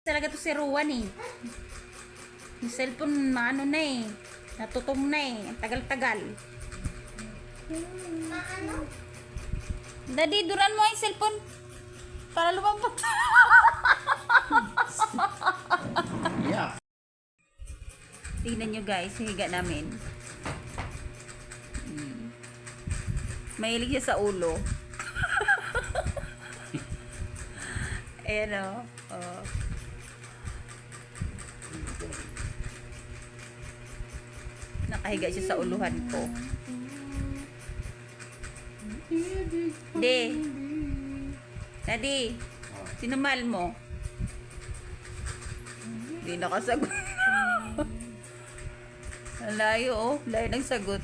Talaga to si Ruan eh. Yung cellphone, ano na eh. Natutong na eh. Ang tagal-tagal. Daddy, duran mo yung cellphone. Para lumabot. Yeah. Tingnan nyo guys, yung higa namin. Mahilig siya sa ulo. Ayan o. Oh. Nakahiga siya sa uluhan ko. Daddy, sino mahal mo? Hindi nakasagot. Layo oh, layo ng sagot.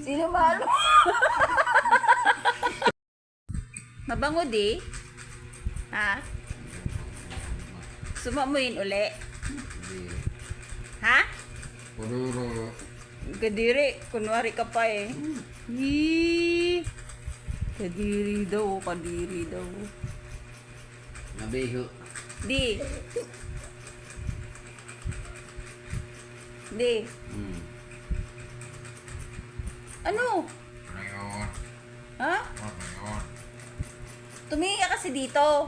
Sino mahal mo? Mabango di? Ha? Sumamuin uli? Ha? Pururo. Kadiri, kunwari ka pa eh. Yee! Kadiri daw, kadiri daw. Nabiho. Di. Di. Ano? Ngayon. Ha? Ngayon. Tumingin ka kasi dito.